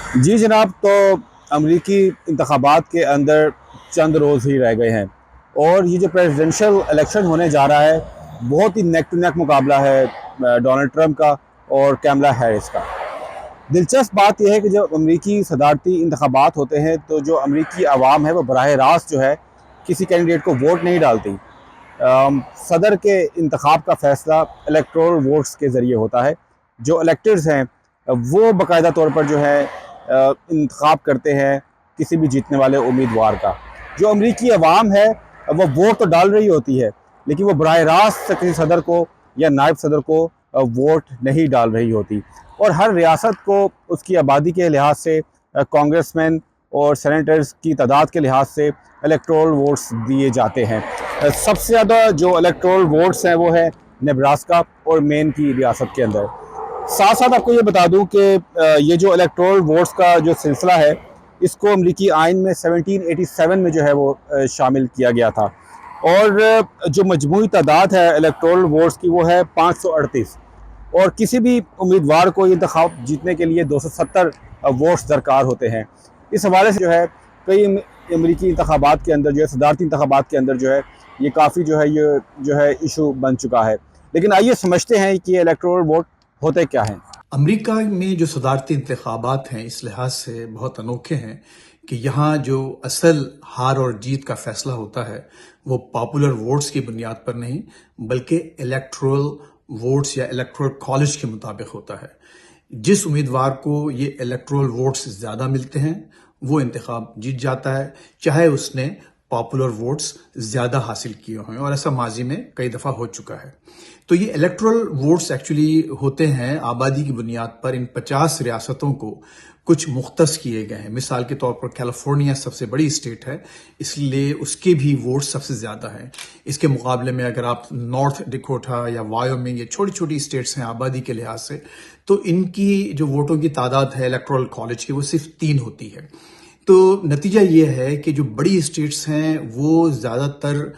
जी जनाब, तो अमरीकी इंतखाबात के अंदर चंद रोज़ ही रह गए हैं और ये जो प्रेसिडेंशियल इलेक्शन होने जा रहा है, बहुत ही नेक टू नेक मुकाबला है डोनाल्ड ट्रंप का और कैमला हैरिस का। दिलचस्प बात यह है कि जब अमरीकी सदारती इंतखाबात होते हैं तो जो अमरीकी आवाम है वो बराह रास्त जो है किसी कैंडिडेट को वोट नहीं डालती। सदर के इंतखाब का फ़ैसला इलेक्टोरल वोट्स के ज़रिए होता है। जो इलेक्टर्स हैं वो बाकायदा तौर पर जो है इंतखाब करते हैं किसी भी जीतने वाले उम्मीदवार का। जो अमरीकी अवाम है वो वोट तो डाल रही होती है, लेकिन वो बराह रास्त किसी सदर को या नायब सदर को वोट नहीं डाल रही होती। और हर रियासत को उसकी आबादी के लिहाज से कांग्रेसमैन और सेनेटर्स की तादाद के लिहाज से इलेक्टोरल वोट्स दिए जाते हैं। सबसे ज़्यादा जो इलेक्टोरल वोट्स हैं वो है नेब्रास्का और मेन की रियासत के अंदर। साथ साथ आपको ये बता दूं कि ये जो इलेक्टोरल वोट्स का जो सिलसिला है, इसको अमरीकी आइन में 1787 में जो है वो शामिल किया गया था। और जो मजमूई तादाद है इलेक्टोरल वोट्स की वो है 538, और किसी भी उम्मीदवार को ये इंतखाब जीतने के लिए 270 वोट्स दरकार होते हैं। इस हवाले से जो है कई अमरीकी इंतखाबात के अंदर जो है सदारती इंतखाबात के अंदर जो है ये काफ़ी ये जो है इशू बन चुका है। लेकिन आइए समझते हैं कि ये इलेक्टोरल वोट होते क्या हैं। अमेरिका में जो सदारती इंतखाबात हैं इस लिहाज से बहुत अनोखे हैं कि यहाँ जो असल हार और जीत का फैसला होता है वो पॉपुलर वोट्स की बुनियाद पर नहीं बल्कि इलेक्टोरल वोट्स या इलेक्टोरल कॉलेज के मुताबिक होता है। जिस उम्मीदवार को ये इलेक्टोरल वोट्स ज्यादा मिलते हैं वो इंतखाब जीत जाता है, चाहे उसने पॉपुलर वोट्स ज्यादा हासिल किए हों, और ऐसा माजी में कई दफा हो चुका है। तो ये इलेक्टोरल वोट्स एक्चुअली होते हैं आबादी की बुनियाद पर। इन 50 रियासतों को कुछ मुख्तस किए गए हैं। मिसाल के तौर पर कैलिफोर्निया सबसे बड़ी स्टेट है, इसलिए उसके भी वोट सबसे ज्यादा हैं। इसके मुकाबले में अगर आप नॉर्थ डिकोटा या वायोमिंग, ये छोटी छोटी स्टेट्स हैं आबादी के लिहाज से, तो इनकी जो वोटों की तादाद है इलेक्टोरल कॉलेज की वो सिर्फ 3 होती है। तो नतीजा ये है कि जो बड़ी स्टेट्स हैं वो ज्यादातर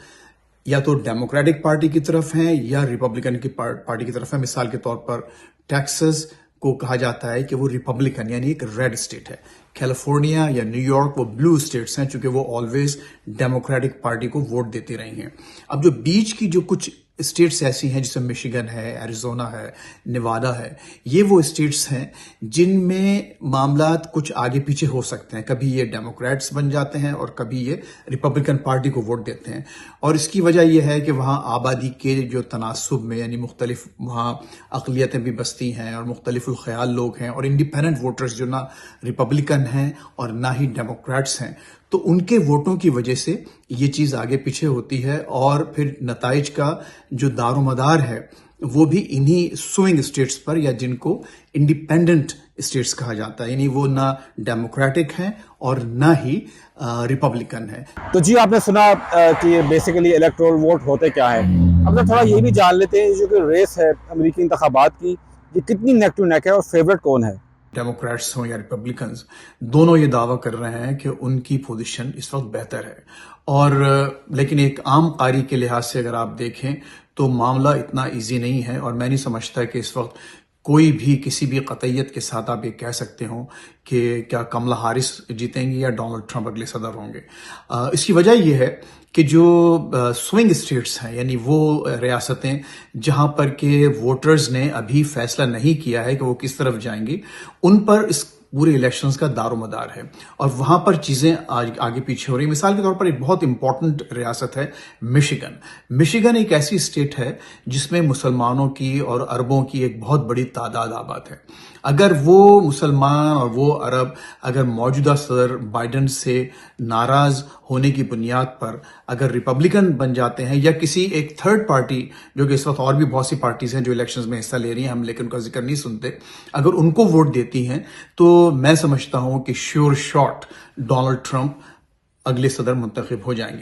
या तो डेमोक्रेटिक पार्टी की तरफ हैं या रिपब्लिकन की पार्टी की तरफ है। मिसाल के तौर पर टेक्सास को कहा जाता है कि वो रिपब्लिकन यानी एक रेड स्टेट है। कैलिफोर्निया या न्यूयॉर्क वो ब्लू स्टेट्स हैं, चूंकि वो ऑलवेज डेमोक्रेटिक पार्टी को वोट देती रही हैं। अब जो बीच की जो कुछ स्टेट्स ऐसी हैं जिसमें मिशिगन है, एरिजोना है, नेवाडा है, ये वो स्टेट्स हैं जिनमें मामलात कुछ आगे पीछे हो सकते हैं। कभी ये डेमोक्रेट्स बन जाते हैं और कभी ये रिपब्लिकन पार्टी को वोट देते हैं। और इसकी वजह यह है कि वहाँ आबादी के जो तनासुब में यानी मुख्तलिफ वहाँ अकलियतें भी बसती हैं और मुख्तलिफुल ख्याल लोग हैं, और इंडिपेंडेंट वोटर्स जो ना रिपब्लिकन हैं और ना ही डेमोक्रेट्स हैं, तो उनके वोटों की वजह से ये चीज आगे पीछे होती है। और फिर नताइज का जो दारोमदार है वो भी इन्हीं स्विंग स्टेट्स पर, या जिनको इंडिपेंडेंट स्टेट्स कहा जाता है, यानी वो ना डेमोक्रेटिक हैं और ना ही रिपब्लिकन है। तो जी आपने सुना कि ये बेसिकली इलेक्टोरल वोट होते क्या है। अब तो थोड़ा ये भी जान लेते हैं जो कि रेस है अमरीकी इंतखाबात की, ये कितनी नेक टू नेक है और फेवरेट कौन है। डेमोक्रेट्स हों या रिपब्लिकन्स, दोनों ये दावा कर रहे हैं कि उनकी पोजीशन इस वक्त बेहतर है। और लेकिन एक आम कारी के लिहाज से अगर आप देखें तो मामला इतना इजी नहीं है, और मैं नहीं समझता कि इस वक्त कोई भी किसी भी कतईयत के साथ आप ये कह सकते हो कि क्या कमला हारिस जीतेंगी या डोनाल्ड ट्रंप अगले सदर होंगे। इसकी वजह यह है कि जो स्विंग स्टेट्स हैं, यानी वो रियासतें जहां पर के वोटर्स ने अभी फैसला नहीं किया है कि वो किस तरफ जाएंगी, उन पर इस पूरे इलेक्शंस का दारोमदार है, और वहां पर चीजें आगे पीछे हो रही। मिसाल के तौर पर एक बहुत इंपॉर्टेंट रियासत है मिशिगन। मिशिगन एक ऐसी स्टेट है जिसमें मुसलमानों की और अरबों की एक बहुत बड़ी तादाद आबाद है। अगर वो मुसलमान और वो अरब अगर मौजूदा सदर बाइडेन से नाराज होने की बुनियाद पर अगर रिपब्लिकन बन जाते हैं, या किसी एक थर्ड पार्टी, जो कि इस वक्त और भी बहुत सी पार्टीज हैं जो इलेक्शंस में हिस्सा ले रही हैं, हम लेकिन उनका जिक्र नहीं सुनते, अगर उनको वोट देती हैं, तो मैं समझता हूं कि श्योर शॉट डोनाल्ड ट्रंप अगले सदर मुंतखब हो जाएंगे।